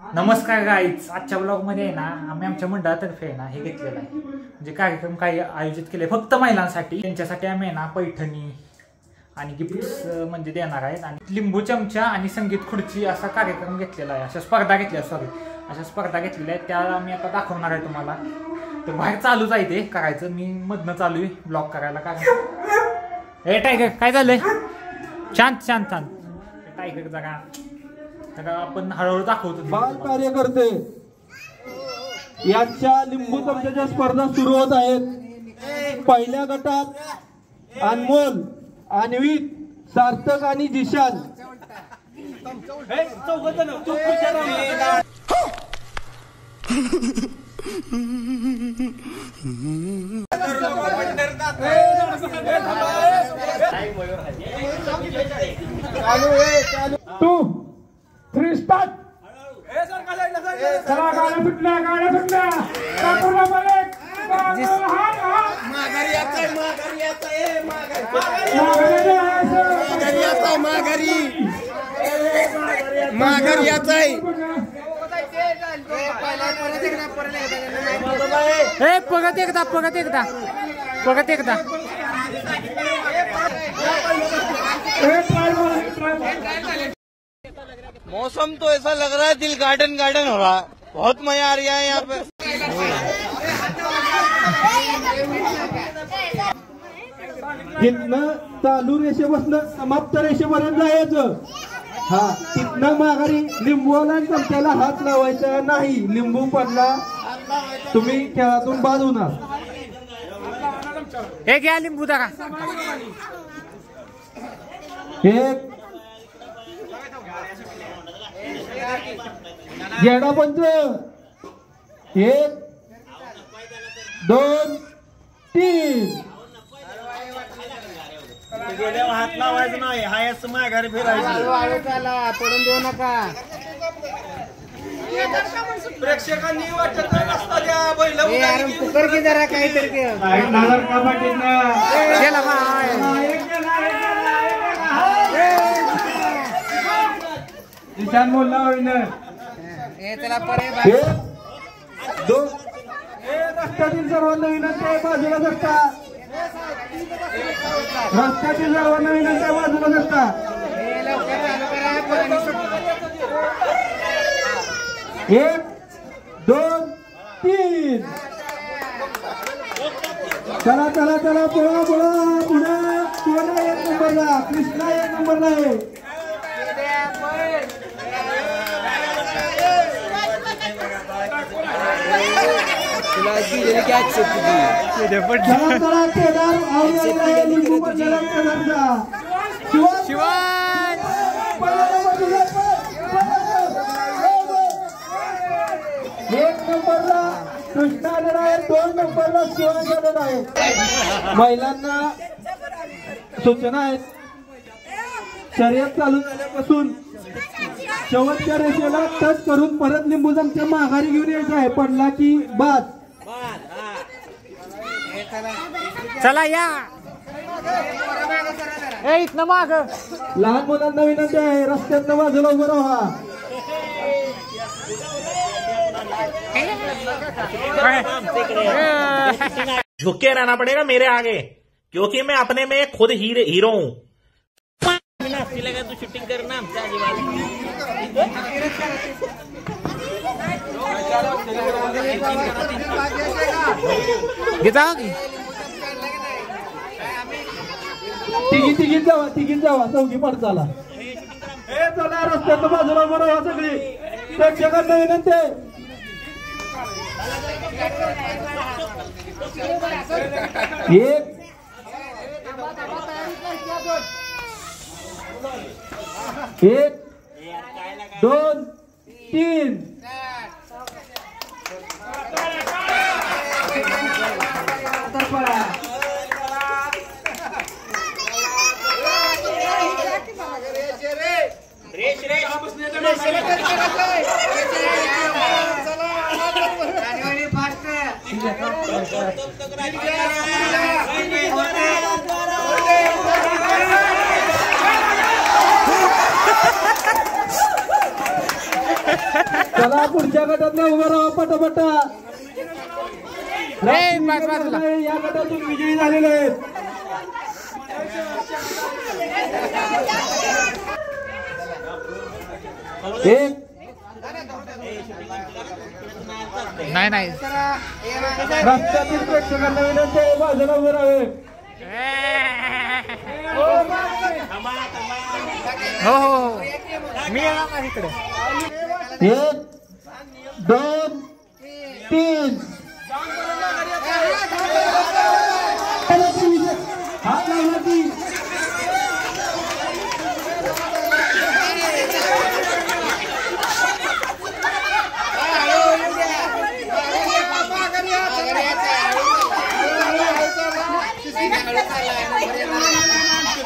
नमस्कार गाईज, आजच्या ब्लॉगमध्ये आहे ना आम्ही आमच्या मंडळातर्फे आहे ना हे घेतलेलं आहे, म्हणजे कार्यक्रम काही आयोजित केले फक्त महिलांसाठी. त्यांच्यासाठी आम्ही आहे ना पैठणी आणि गिफ्ट्स म्हणजे देणार आहेत आणि लिंबू चमचा आणि संगीत खुर्ची असा कार्यक्रम घेतलेला आहे. अशा स्पर्धा घेतलेल्या आहेत त्या आम्ही आता दाखवणार आहे तुम्हाला. तर बाहेर चालूच आहे ते करायचं, मी मधनं चालू आहे ब्लॉग करायला. काय टायगर काय झालंय? शांत शांत शांत टायगर जरा आपण हळूहळू दाखवतो. बाल कार्यकर्ते यांच्या लिंबू चमच्याच्या स्पर्धा सुरू होत आहेत. पहिल्या गटात अनमोल, अन्वित, सार्थक आणि जिशान. To three start. चला गाड्या सुटल्या माघारी याच आहे. परत एकदा मौसम तो ऐसा लग रहा है दिल गार्डन गार्डन हो रहा है. बहुत मजा आ रहा है यहाँ पे. जिथनं चालू रेषेपासून समाप्त रेषेपर्यंत जायचं. हा, तिथनं माघारी लिंबूला चमच्याला हात लावायचा नाही. लिंबू पडला तुम्ही खेळातून बाद होणार. हे घ्या लिंबू दाखा. एक गेडा पंच. 1 2 3. गेल्यावर हात लावायचं नाही. हायच माघारी फिरायचं. पडून देऊ नका. प्रेक्षकांनी वाटत रस्ता द्या. पुकर की जरा काहीतरी निशान बोलला विनर. त्याला पर्याय. 1 2. रस्त्यातील सर्वांना विनंती आहे बाजूला सरका. रस्त्यातील सर्वांना विनंती आहे बाजूला सरका. 1 2 3. चला चला चला पळा पळा पुढे 1 नंबरला. कृष्णा 1 नंबरला आहे. शिवान 1 नंबरला कृष्णा आलेला आहे. 2 नंबरला शिवान आलेला आहे. महिलांना सूचना आहेत. शर्यत चालू झाल्यापासून शेवटच्या रेषेला टच करून परत लिंबू चमचा माघारी घेऊन यायचा आहे. पडला की बाद. चला या. इथनं माग. लहान मुलांना विनंती आहे रस्त्यातनं बाजूला उभं राहा. झुक के रहना पड़ेगा मेरे आगे, क्योंकि मैं अपने में खुद हीरो हूँ. तू शूटिंग करना तिघीत जावा चौकी पड. चला चला रस्त्यातनं बाजूला उभं राहा. सगळी प्रेक्षकांना विनंती आहे. 1 2 3. चला पुढच्या गटात उभं राहा पटापटा. या गटातून विजयी झालेले आहेत. एक नाही रस्त्यातील प्रेक्षकांना विनंती आहे बाजूला उभं राहावे. हो मी इकडे. 1 2 3 हात लावला की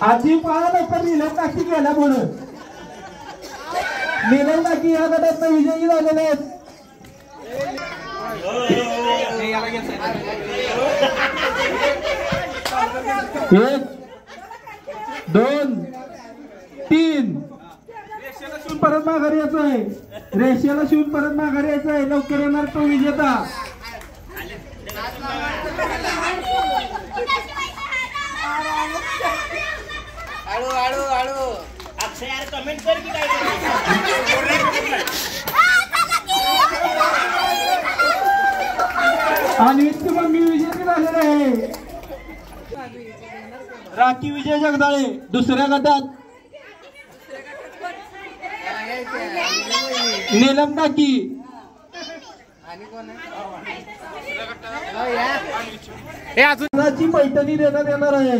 आधी पाहायला तर नीलम काकी गेला म्हणून नीलम काकी या गटात विजयी झालेले आहेत. 1 2 3 रेषेला शिवून परत माघारी यायचं आहे. रेषेला शिवून परत माघारी यायचं आहे. लवकर येणार तो विजेता. हळू हळू हळू. अक्षय यार कमेंट कर की काय आणि मम्मी विजयी झालेले आहे. राखी विजय जगदाळे दुसऱ्या गटात. नीलम काकी आणि कोण ची पैठणी देण्यात येणार आहे.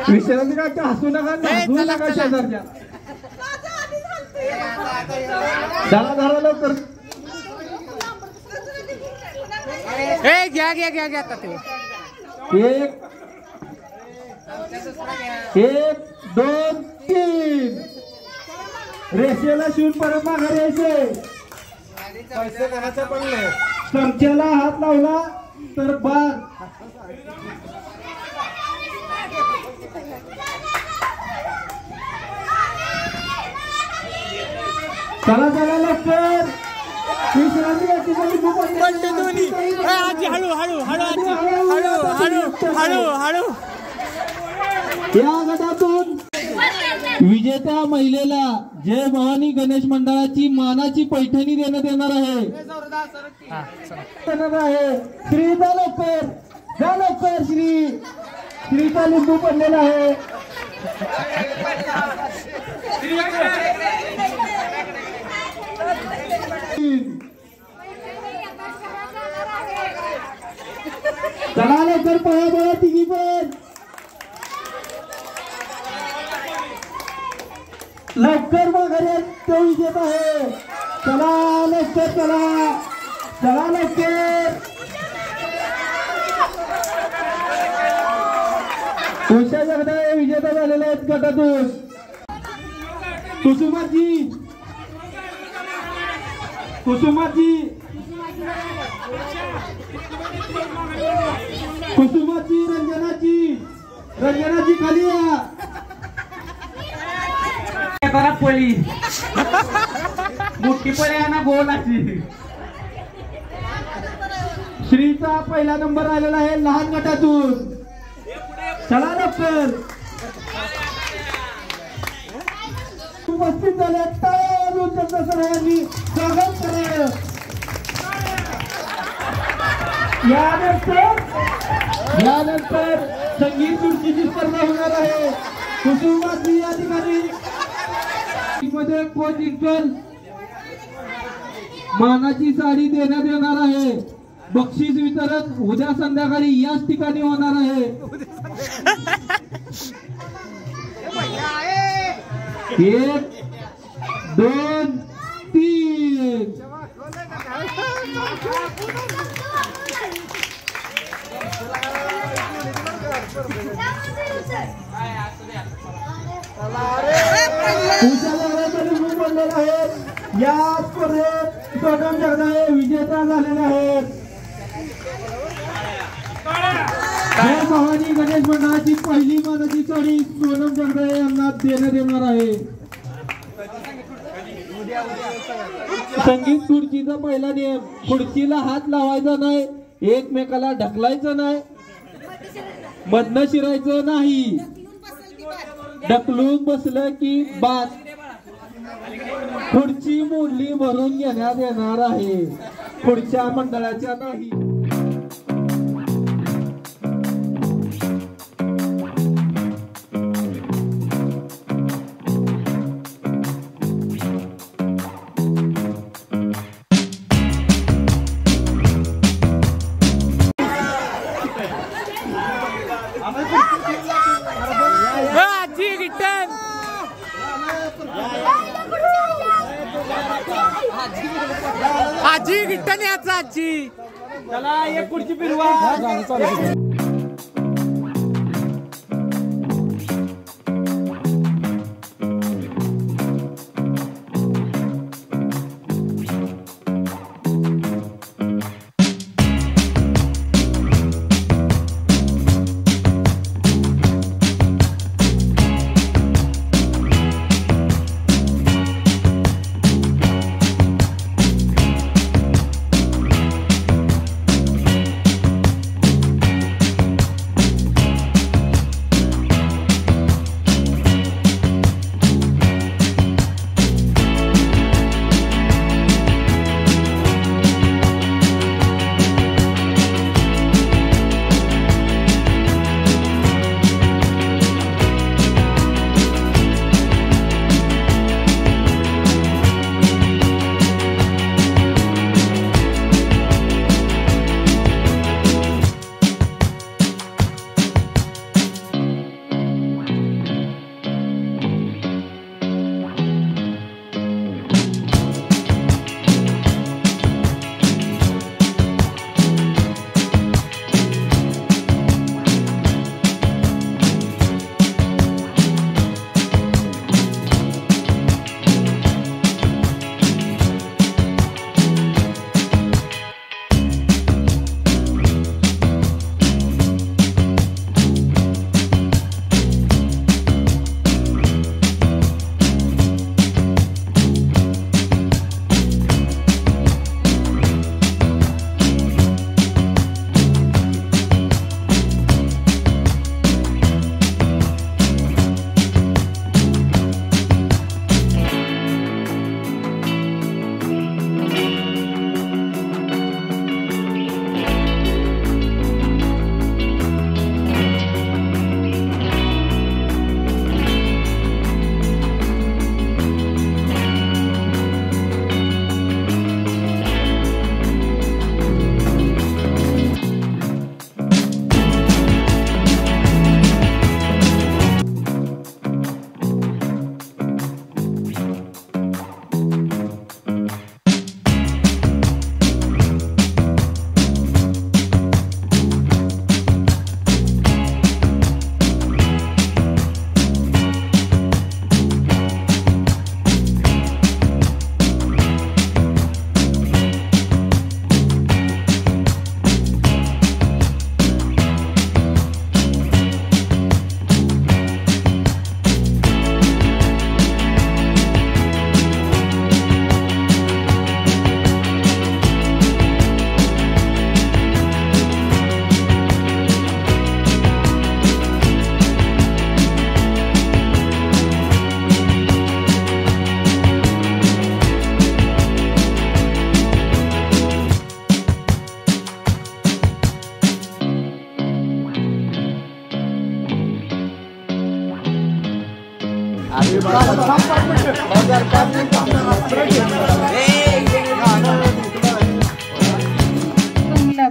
विश्रांती काका हसू नका हसू नका शेजारच्या. धरा लवकर. घ्या घ्या घ्या घ्या ते. 1 2 3 रेषेला शिवून परत माघारी यायचे. पैसे कोणाचं पण नाही. चमच्याला हात लावला तर बाद. चला चला लवकर. विश्रांती घ्यायची. हळू. या गटातून विजेत्या महिलेला जय भवानी गणेश मंडळाची मानाची पैठणी देण्यात येणार आहे. श्रीचा लवकर श्रीचा लिंबू पडलेला आहे. चला लवकर पळा बळा तिघी पण. लवकर माघारी तो विजेता आहे. चला लवकर चला लवकर. उषा जगदाळे विजेता झालेले आहेत गटातून. कुसुमाची रंजनाची खाली या. पळी मोठी पळी आहे ना गोलाची. श्रीचा पहिला नंबर आलेला आहे लहान गटातून. चला लवकर. उपस्थित झाले सर्वांनी स्वागत करा. यानंतर संगीत खुर्चीची स्पर्धा होणार आहे. कुसुमाची या ठिकाणी मध्ये कोण जिंकल मानाची साडी देण्यात येणार आहे. बक्षीस वितरण उद्या संध्याकाळी याच ठिकाणी होणार आहे. 1 2 3 या स्पर्धेत सोनम जगदाळे विजेता झालेले आहेत. जय भवानी गणेश मंडळाची पहिली मानाची जोडी सोनम जगदळे यांना देण्यात येणार आहे. संगीत खुर्चीचा पहिला नियम, खुर्चीला हात लावायचा नाही, एकमेकाला ढकलायचं नाही, मधनं शिरायचं नाही, ढकलून बसलं की बाद. खुर्ची मोडली भरून घेण्यात येणार आहे, पुढच्या मंडळाच्या नाही. आजी गिट्टन याचा आजी चला एक खुर्ची फिरवा.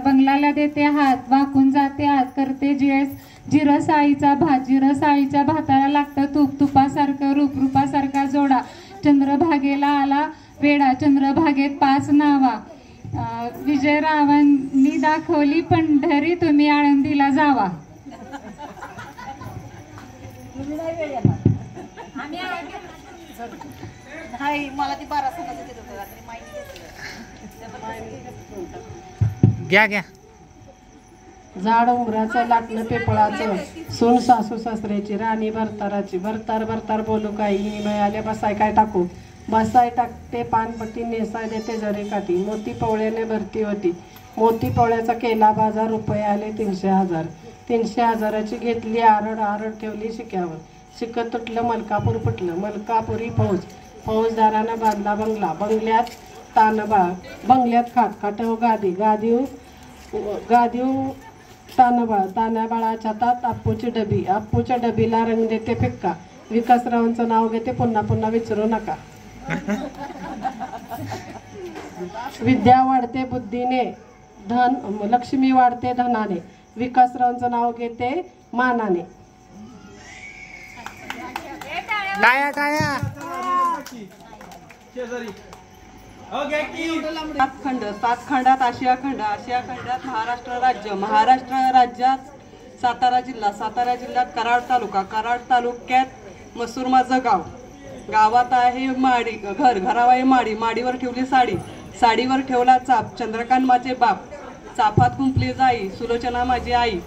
बंगलाला देते हात, वाकून जाते आत, करते जिरसाळीचा भात, जिरसाळीच्या भाताला लागतं तूप, तुपासारखं रूप, रूपासारखा जोडा, चंद्रभागेला आला वेडा, चंद्रभागेत 5 नावा, विजयरावांनी दाखवली पंढरी, तुम्ही आळंदीला जावा. मला ती 12 सांगायचं घ्या घ्या. झाड उंबराचं लाटणं पेपळाचं सून सासू सासऱ्याची राणी भरताराची भरतार भरतार बोलू काही मिळाले बसाय काय टाकू बसाय टाकते पानपट्टी नेसाय देते जरे काठी मोती पवळ्याने भरती होती मोती पवळ्याचा केला बाजार रुपये आले 300,000 300,000ची घेतली आरड आरड ठेवली शिक्यावर शिकत तुटलं मलकापूर फुटलं मलकापुरी फौजदारानं बांधला बंगला बंगल्यात तानबा बंगल्यात खाटखाटव गादीव तानाबाळाच्या हातात अप्पूच्या डबीला रंग देते फिक्का विकासरावांचं नाव घेते पुन्हा पुन्हा विचारू नका विद्या वाढते बुद्धीने धन लक्ष्मी वाढते धनाने विकासरावांचं नाव घेते मानाने सात खंडात आशिया खंडात महाराष्ट्र राज्यात सातारा जिल्ह्यात कराड तालुक्यात मसूर माझं गावात आहे माडी घरावर आहे माडीवर ठेवली साडीवर ठेवला चाप चंद्रकांत माझे बाप चाफात कुंपली जाई सुलोचना माझी आई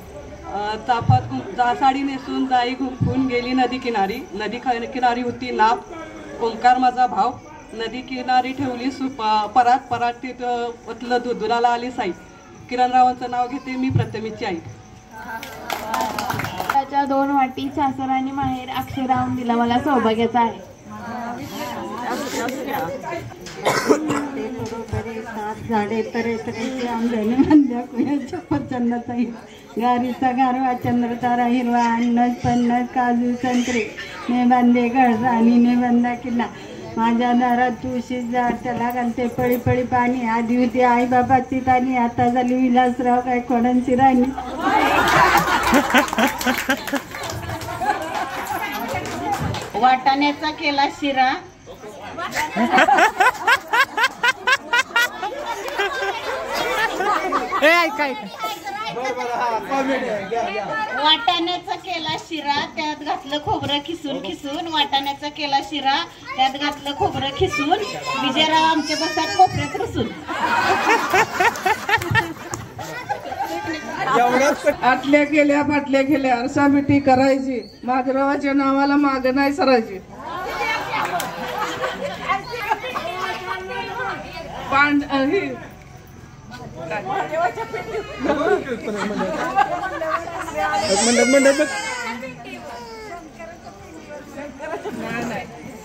चाफात साडी नेसून जाई गुंफून गेली नदी किनारी होती नाव ओंकार माझा भाव नदी किनारी ठेवली परातीत ओतलं दुधाला आली साई किरणरावांचं नाव घेते मी प्रथमेची आई 2 वाटी सासर आणि माहेर अक्षराहून दिला मला सौभाग्याचा आहे झाडे तरे आंब्याने बांधल्या कुणाच्या प्रचंडाचाही गारीचा गारवा चंद्रतारा हिरवा अन्नज पन्नज काजू संत्रे ने बांधले गळसा आणि ने बांधा किल्ला माझ्या दारात तुळशी झाड त्याला घालते पळी पळी पाणी आधी होती आई बाबाची तानी आता झाली विलासराव काय कोणाची राणी वाटाण्याचा केला शिरा वाटाण्याचा केला शिरा त्यात घातलं खोबरं खिसून वाटाण्याचा केला शिरा त्यात घातलं खोबरं खिसून विजयराव आमच्या बसात कोपऱ्यात रुसून आटल्या गेल्या बाटल्या गेल्या अरसा मिठी करायची माधवरावाच्या नावाला माग नाही सरायची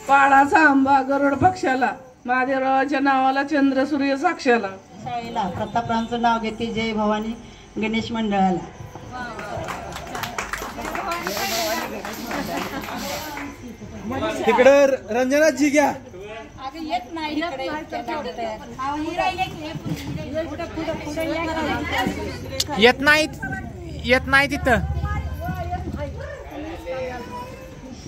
पाळाचा आंबा गरुड पक्षाला महादेवरावाच्या नावाला चंद्र सूर्य साक्षाला शाळेला प्रतापरावांचं नाव घेते जय भवानी गणेश मंडळाला तिकडे रंजनाजी घ्या येत नाही येत नाही तिथं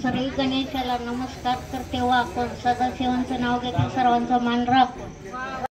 श्री गणेशाला नमस्कार करते वाकून सदाशिवांचं नाव घेते सर्वांचा मान राखून